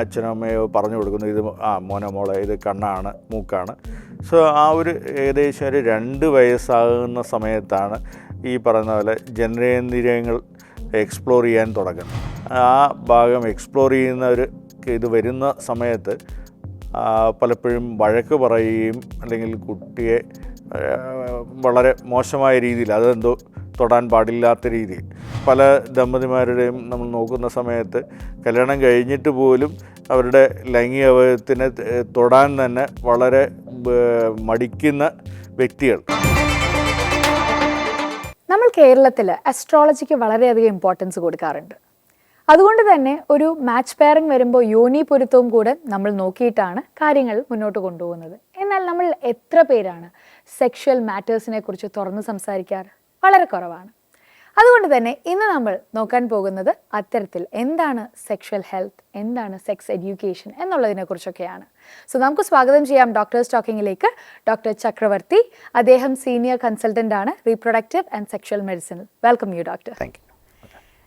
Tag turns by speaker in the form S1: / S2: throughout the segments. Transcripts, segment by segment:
S1: അച്ഛനോ അമ്മയോ പറഞ്ഞു കൊടുക്കുന്നു, ഇത് മോനെ മോളെ ഇത് കണ്ണാണ് മൂക്കാണ്. സോ ആ ഒരു ഏകദേശം ഒരു 2 വയസ്സാകുന്ന സമയത്താണ് ഈ പറയുന്ന പോലെ ജനനേന്ദ്രിയങ്ങൾ എക്സ്പ്ലോർ ചെയ്യാൻ തുടങ്ങുന്നത്. ആ ഭാഗം എക്സ്പ്ലോർ ചെയ്യുന്ന ഒരു ഇത് വരുന്ന സമയത്ത് പലപ്പോഴും വഴക്ക് പറയുകയും അല്ലെങ്കിൽ കുട്ടിയെ വളരെ മോശമായ രീതിയിൽ, അതെന്തോ തൊടാൻ പാടില്ലാത്ത രീതിയിൽ, പല ദമ്പതിമാരുടെയും നമ്മൾ നോക്കുന്ന സമയത്ത് കല്യാണം കഴിഞ്ഞിട്ട് പോലും അവരുടെ ലൈംഗിക അവയവത്തിനെ തൊടാൻ തന്നെ വളരെ മടിക്കുന്ന വ്യക്തികൾ.
S2: നമ്മൾ കേരളത്തിൽ അസ്ട്രോളജിക്ക് വളരെയധികം ഇമ്പോർട്ടൻസ് കൊടുക്കാറുണ്ട്. അതുകൊണ്ട് തന്നെ ഒരു മാച്ച് പെയറിംഗ് വരുമ്പോൾ യോനി പൊരുത്തവും കൂടെ നമ്മൾ നോക്കിയിട്ടാണ് കാര്യങ്ങൾ മുന്നോട്ട് കൊണ്ടുപോകുന്നത്. എന്നാൽ നമ്മൾ എത്ര പേരാണ് സെക്ഷൽ മാറ്റേഴ്സിനെ കുറിച്ച് തുറന്ന് സംസാരിക്കാറ്? വളരെ കുറവാണ്. അതുകൊണ്ട് തന്നെ ഇന്ന് നമ്മൾ നോക്കാൻ പോകുന്നത് അത്തരത്തിൽ എന്താണ് സെക്ഷൽ ഹെൽത്ത്, എന്താണ് സെക്സ് എഡ്യൂക്കേഷൻ എന്നുള്ളതിനെ കുറിച്ചൊക്കെയാണ്. സോ നമുക്ക് സ്വാഗതം ചെയ്യാം ഡോക്ടേഴ്സ് ടോക്കിങ്ങിലേക്ക് ഡോക്ടർ ചക്രവർത്തി. അദ്ദേഹം സീനിയർ കൺസൾട്ടൻ്റ് ആണ് റീപ്രൊഡക്റ്റീവ് ആൻഡ് സെക്ഷൽ മെഡിസിനിൽ. Welcome you doctor.
S1: Thank you.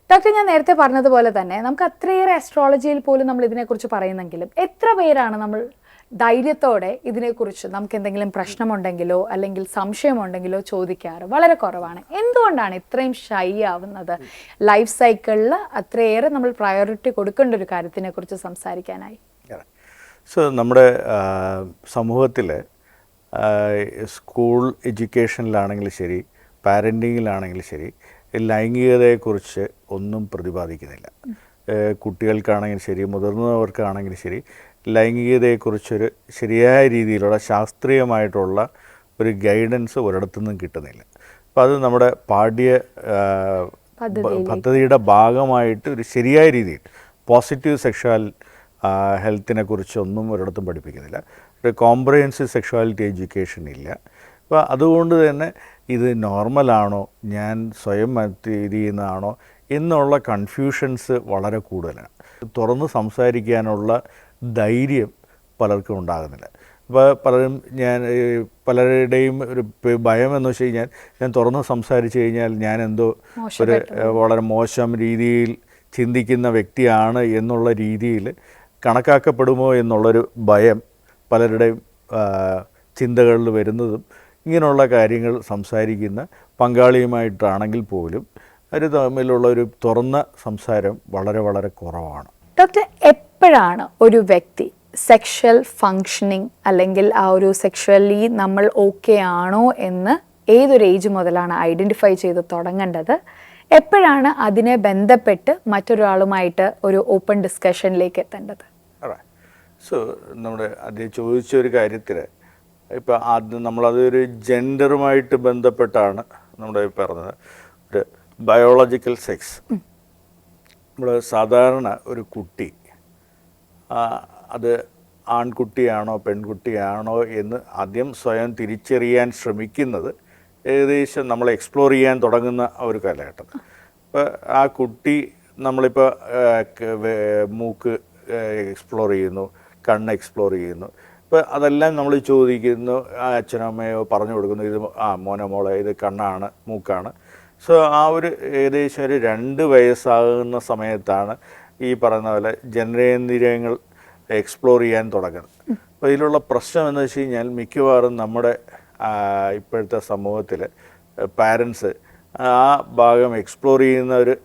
S2: Doctor, ഞാൻ നേരത്തെ പറഞ്ഞതുപോലെ തന്നെ നമുക്ക് അത്രയേറെ അസ്ട്രോളജിയിൽ പോലും നമ്മൾ ഇതിനെക്കുറിച്ച് പറയുന്നെങ്കിലും എത്ര പേരാണ് നമ്മൾ ധൈര്യത്തോടെ ഇതിനെക്കുറിച്ച് നമുക്ക് എന്തെങ്കിലും പ്രശ്നമുണ്ടെങ്കിലോ അല്ലെങ്കിൽ സംശയമുണ്ടെങ്കിലോ ചോദിക്കാറ്? വളരെ കുറവാണ്. എന്തുകൊണ്ടാണ് ഇത്രയും ഷൈ ആവുന്നത്? ലൈഫ് സൈക്കിളിൽ അത്രയേറെ നമ്മൾ പ്രയോറിറ്റി കൊടുക്കേണ്ട ഒരു കാര്യത്തിനെ കുറിച്ച് സംസാരിക്കാനായി.
S1: സോ നമ്മുടെ സമൂഹത്തിൽ സ്കൂൾ എഡ്യൂക്കേഷനിലാണെങ്കിലും ശരി, പാരൻറ്റിങ്ങിലാണെങ്കിലും ശരി, ലൈംഗികതയെക്കുറിച്ച് ഒന്നും പ്രതിപാദിക്കുന്നില്ല. കുട്ടികൾക്കാണെങ്കിലും ശരി, മുതിർന്നവർക്കാണെങ്കിലും ശരി, ലൈംഗികതയെക്കുറിച്ചൊരു ശരിയായ രീതിയിലുള്ള ശാസ്ത്രീയമായിട്ടുള്ള ഒരു ഗൈഡൻസ് ഒരിടത്തുനിന്നും കിട്ടുന്നില്ല. അപ്പോൾ അത് നമ്മുടെ പദ്ധതിയുടെ ഭാഗമായിട്ട് ഒരു ശരിയായ രീതിയിൽ പോസിറ്റീവ് സെക്ഷൽ ഹെൽത്തിനെ കുറിച്ചൊന്നും ഒരിടത്തും പഠിപ്പിക്കുന്നില്ല. ഒരു കോംപ്രഹെൻസീവ് സെക്ഷുവാലിറ്റി എഡ്യൂക്കേഷൻ ഇല്ല. അപ്പോൾ അതുകൊണ്ട് തന്നെ ഇത് നോർമലാണോ, ഞാൻ സ്വയം ചെയ്യുന്നതാണോ എന്നുള്ള കൺഫ്യൂഷൻസ് വളരെ കൂടുതലാണ്. തുറന്ന് സംസാരിക്കാനുള്ള ധൈര്യം പലർക്കും ഉണ്ടാകുന്നില്ല. അപ്പോൾ പലരുടെയും ഒരു ഭയം എന്ന് വെച്ച് കഴിഞ്ഞാൽ, ഞാൻ തുറന്ന് സംസാരിച്ച് കഴിഞ്ഞാൽ ഞാൻ എന്തോ ഒരു വളരെ മോശം രീതിയിൽ ചിന്തിക്കുന്ന വ്യക്തിയാണ് എന്നുള്ള രീതിയിൽ കണക്കാക്കപ്പെടുമോ എന്നുള്ളൊരു ഭയം പലരുടെയും ചിന്തകളിൽ വരുന്നതും ഇങ്ങനെയുള്ള കാര്യങ്ങൾ സംസാരിക്കുന്ന പങ്കാളിയുമായിട്ടാണെങ്കിൽ പോലും അവർ തമ്മിലുള്ള ഒരു തുറന്ന സംസാരം വളരെ വളരെ കുറവാണ്.
S2: ഡോക്ടർ, എപ്പോഴാണ് ഒരു വ്യക്തി സെക്ഷൽ ഫങ്ഷനിങ് അല്ലെങ്കിൽ ആ ഒരു സെക്ഷലി നമ്മൾ ഓക്കെ ആണോ എന്ന് ഏതൊരു ഏജ് മുതലാണ് ഐഡൻറ്റിഫൈ ചെയ്ത് തുടങ്ങേണ്ടത്? എപ്പോഴാണ് അതിനെ ബന്ധപ്പെട്ട് മറ്റൊരാളുമായിട്ട് ഒരു ഓപ്പൺ ഡിസ്കഷനിലേക്ക് എത്തേണ്ടത്?
S1: സോ നമ്മുടെ അദ്ദേഹം ചോദിച്ച ഒരു കാര്യത്തിൽ ഇപ്പോൾ ആദ്യം നമ്മളതൊരു ജെൻഡറുമായിട്ട് ബന്ധപ്പെട്ടാണ് നമ്മുടെ പറഞ്ഞത്. ഒരു ബയോളജിക്കൽ സെക്സ്, നമ്മൾ സാധാരണ ഒരു കുട്ടി അത് ആൺകുട്ടിയാണോ പെൺകുട്ടിയാണോ എന്ന് ആദ്യം സ്വയം തിരിച്ചറിയാൻ ശ്രമിക്കുന്നത് ഏകദേശം നമ്മൾ എക്സ്പ്ലോർ ചെയ്യാൻ തുടങ്ങുന്ന ഒരു കാലഘട്ടം. ഇപ്പോൾ ആ കുട്ടി നമ്മളിപ്പോൾ മൂക്ക് എക്സ്പ്ലോർ ചെയ്യുന്നു, കണ്ണ് എക്സ്പ്ലോർ ചെയ്യുന്നു. ഇപ്പോൾ അതെല്ലാം നമ്മൾ ചോദിക്കുന്നു, അച്ഛനോ അമ്മയോ പറഞ്ഞു കൊടുക്കുന്നു, ഇത് മോനെ മോളെ ഇത് കണ്ണാണ് മൂക്കാണ്. സോ ആ ഒരു ഏകദേശം ഒരു 2 വയസ്സാകുന്ന സമയത്താണ് ഈ പറയുന്ന പോലെ ജനനേന്ദ്രിയങ്ങൾ എക്സ്പ്ലോർ ചെയ്യാൻ തുടങ്ങുന്നത്. അപ്പോൾ ഇതിലുള്ള പ്രശ്നം എന്ന് വെച്ച് കഴിഞ്ഞാൽ, മിക്കവാറും നമ്മുടെ ഇപ്പോഴത്തെ സമൂഹത്തിൽ പാരൻസ് ആ ഭാഗം എക്സ്പ്ലോർ ചെയ്യുന്ന ഒരു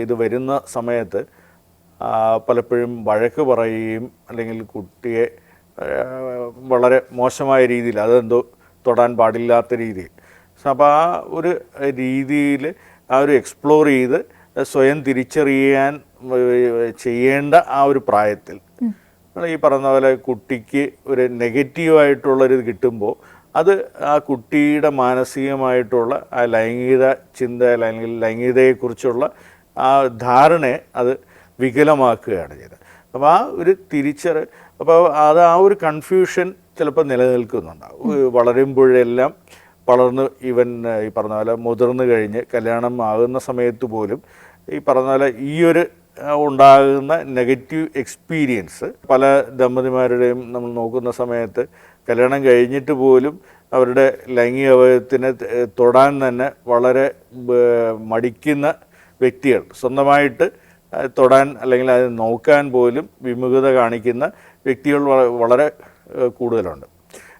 S1: ഇത് വരുന്ന സമയത്ത് പലപ്പോഴും വഴക്ക് പറയുകയും അല്ലെങ്കിൽ കുട്ടിയെ വളരെ മോശമായ രീതിയിൽ, അതെന്തോ തൊടാൻ പാടില്ലാത്ത രീതിയിൽ. അപ്പോൾ ആ ഒരു രീതിയിൽ ആ ഒരു എക്സ്പ്ലോർ ചെയ്ത് സ്വയം തിരിച്ചറിയാൻ ചെയ്യേണ്ട ആ ഒരു പ്രായത്തിൽ ഈ പറഞ്ഞ പോലെ കുട്ടിക്ക് ഒരു നെഗറ്റീവായിട്ടുള്ളൊരു കിട്ടുമ്പോൾ അത് ആ കുട്ടിയുടെ മാനസികമായിട്ടുള്ള ആ ലൈംഗിക ചിന്ത അല്ലെങ്കിൽ ലൈംഗികതയെക്കുറിച്ചുള്ള ആ ധാരണയെ അത് വികലമാക്കുകയാണ് ചെയ്തത്. അപ്പോൾ ആ ഒരു അപ്പോൾ അത് ആ ഒരു കൺഫ്യൂഷൻ ചിലപ്പോൾ നിലനിൽക്കുന്നുണ്ടാവും. വളരുമ്പോഴെല്ലാം വളർന്ന് ഈ പറഞ്ഞ പോലെ മുതിർന്നു കഴിഞ്ഞ് കല്യാണം ആകുന്ന സമയത്ത് പോലും ഈ പറഞ്ഞ പോലെ ഈ ഒരു ഉണ്ടാകുന്ന നെഗറ്റീവ് എക്സ്പീരിയൻസ് പല ദമ്പതിമാരുടെയും നമ്മൾ നോക്കുന്ന സമയത്ത് കല്യാണം കഴിഞ്ഞിട്ട് പോലും അവരുടെ ലൈംഗിക അവയവത്തിനെ തൊടാൻ തന്നെ വളരെ മടിക്കുന്ന വ്യക്തികൾ, സ്വന്തമായിട്ട് തൊടാൻ അല്ലെങ്കിൽ അത് നോക്കാൻ പോലും വിമുഖത കാണിക്കുന്ന വ്യക്തികൾ വളരെ കൂടുതലുണ്ട്.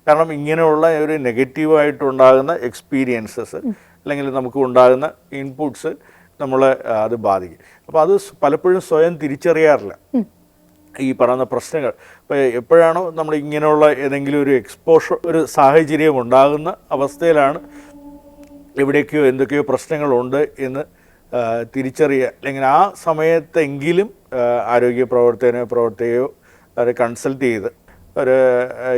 S1: കാരണം ഇങ്ങനെയുള്ള ഒരു നെഗറ്റീവായിട്ടുണ്ടാകുന്ന എക്സ്പീരിയൻസസ് അല്ലെങ്കിൽ നമുക്ക് ഉണ്ടാകുന്ന ഇൻപുട്സ് നമ്മളെ അത് ബാധിക്കും. അപ്പോൾ അത് പലപ്പോഴും സ്വയം തിരിച്ചറിയാറില്ല ഈ പറയുന്ന പ്രശ്നങ്ങൾ. ഇപ്പോൾ എപ്പോഴാണോ നമ്മൾ ഇങ്ങനെയുള്ള ഏതെങ്കിലും ഒരു എക്സ്പോഷർ ഒരു സാഹചര്യം ഉണ്ടാകുന്ന അവസ്ഥയിലാണ് എവിടേക്കോ എന്തൊക്കെയോ പ്രശ്നങ്ങളുണ്ട് എന്ന് തിരിച്ചറിയുക, അല്ലെങ്കിൽ ആ സമയത്തെങ്കിലും ആരോഗ്യ പ്രവർത്തകയോ അവരെ കൺസൾട്ട് ചെയ്ത് ഒരു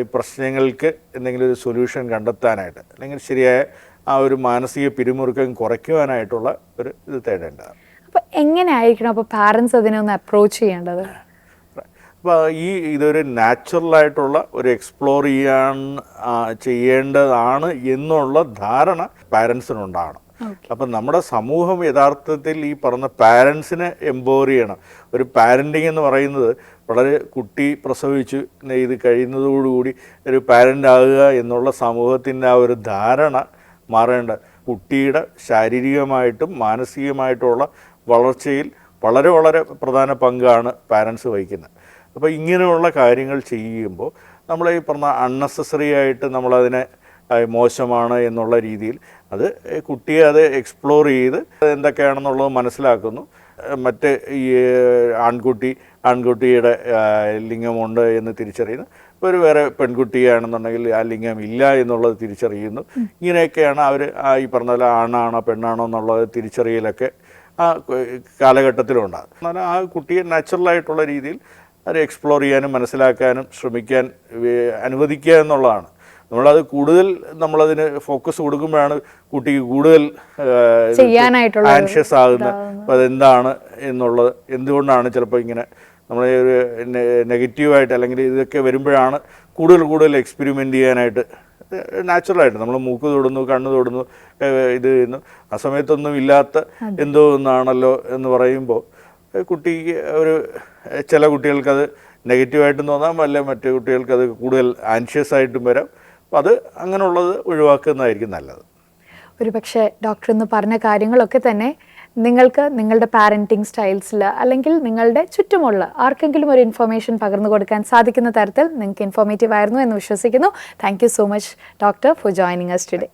S1: ഈ പ്രശ്നങ്ങൾക്ക് എന്തെങ്കിലും ഒരു സൊല്യൂഷൻ കണ്ടെത്താനായിട്ട് അല്ലെങ്കിൽ ശരിയായ ആ ഒരു മാനസിക പിരിമുറുക്കം കുറയ്ക്കുവാനായിട്ടുള്ള ഒരു ഇത് തേടേണ്ടതാണ്.
S2: അപ്പോൾ എങ്ങനെ ആയിരിക്കണം അപ്പോൾ പാരൻസ് അതിനെ ഒന്ന് അപ്രോച്ച് ചെയ്യേണ്ടത്?
S1: അപ്പോൾ ഇതൊരു നാച്ചുറലായിട്ടുള്ള ഒരു എക്സ്പ്ലോർ ചെയ്യേണ്ടതാണ് എന്നുള്ള ധാരണ പാരൻസിനുണ്ടാകണം. അപ്പം നമ്മുടെ സമൂഹം യഥാർത്ഥത്തിൽ ഈ പറഞ്ഞ പാരൻസിനെ എംപവർ ചെയ്യണം. ഒരു പാരൻറ്റിങ് എന്ന് പറയുന്നത് വളരെ കുട്ടി പ്രസവിച്ചു ഇത് കഴിയുന്നതോടുകൂടി ഒരു പാരൻ്റ് ആകുക എന്നുള്ള സമൂഹത്തിൻ്റെ ആ ഒരു ധാരണ മാറേണ്ട. കുട്ടിയുടെ ശാരീരികമായിട്ടും മാനസികമായിട്ടുമുള്ള വളർച്ചയിൽ വളരെ വളരെ പ്രധാന പങ്കാണ് പാരൻസ് വഹിക്കുന്നത്. അപ്പോൾ ഇങ്ങനെയുള്ള കാര്യങ്ങൾ ചെയ്യുമ്പോൾ നമ്മൾ ഈ പറഞ്ഞ അൺനെസസറി ആയിട്ട് നമ്മളതിനെ മോശമാണ് എന്നുള്ള രീതിയിൽ അത് കുട്ടിയെ അത് എക്സ്പ്ലോർ ചെയ്ത് എന്തൊക്കെയാണെന്നുള്ളത് മനസ്സിലാക്കുന്നു. മറ്റ് ഈ ആൺകുട്ടിയുടെ ലിംഗമുണ്ട് എന്ന് തിരിച്ചറിയുന്നു, ഇപ്പോൾ ഒരു വേറെ പെൺകുട്ടിയാണെന്നുണ്ടെങ്കിൽ ആ ലിംഗം ഇല്ല എന്നുള്ളത് തിരിച്ചറിയുന്നു. ഇങ്ങനെയൊക്കെയാണ് അവർ ഈ പറഞ്ഞ പോലെ ആണാണോ പെണ്ണാണോ എന്നുള്ളത് തിരിച്ചറിയലൊക്കെ ആ കാലഘട്ടത്തിലുണ്ടാകും. എന്നാൽ ആ കുട്ടിയെ നാച്ചുറലായിട്ടുള്ള രീതിയിൽ അത് എക്സ്പ്ലോർ ചെയ്യാനും മനസ്സിലാക്കാനും ശ്രമിക്കാൻ അനുവദിക്കുക എന്നുള്ളതാണ്. നമ്മളത് കൂടുതൽ നമ്മളതിന് ഫോക്കസ് കൊടുക്കുമ്പോഴാണ് കുട്ടിക്ക് കൂടുതൽ ആൻഷ്യസ് ആകുന്നത്. അപ്പോൾ അതെന്താണ് എന്നുള്ളത്, എന്തുകൊണ്ടാണ് ചിലപ്പോൾ ഇങ്ങനെ നമ്മൾ ഒരു നെഗറ്റീവായിട്ട് അല്ലെങ്കിൽ ഇതൊക്കെ വരുമ്പോഴാണ് കൂടുതൽ എക്സ്പെരിമെൻ്റ് ചെയ്യാനായിട്ട് നാച്ചുറലായിട്ട് നമ്മൾ മൂക്ക് തൊടുന്നു, കണ്ണ് തൊടുന്നു, ഇത് ചെയ്യുന്നു. ആ സമയത്തൊന്നും ഇല്ലാത്ത എന്തോ ഒന്നാണല്ലോ എന്ന് പറയുമ്പോൾ കുട്ടിക്ക് ചില കുട്ടികൾക്കത് നെഗറ്റീവായിട്ടും തോന്നാം, അല്ലെ മറ്റു കുട്ടികൾക്കത് കൂടുതൽ ആൻഷ്യസ് ആയിട്ടും വരാം. അപ്പോൾ അത് അങ്ങനെയുള്ളത് ഒഴിവാക്കുന്നതായിരിക്കും നല്ലത്.
S2: ഒരു പക്ഷേ ഡോക്ടർ ഇന്ന് പറഞ്ഞ കാര്യങ്ങളൊക്കെ തന്നെ നിങ്ങൾക്ക് നിങ്ങളുടെ പാരൻറ്റിങ് സ്റ്റൈൽസിൽ അല്ലെങ്കിൽ നിങ്ങളുടെ ചുറ്റുമുള്ള ആർക്കെങ്കിലും ഒരു ഇൻഫർമേഷൻ പകർന്നു കൊടുക്കാൻ സാധിക്കുന്ന തരത്തിൽ നിങ്ങൾക്ക് ഇൻഫോർമേറ്റീവ് ആയിരുന്നു എന്ന് വിശ്വസിക്കുന്നു. Thank you so much doctor for joining us today.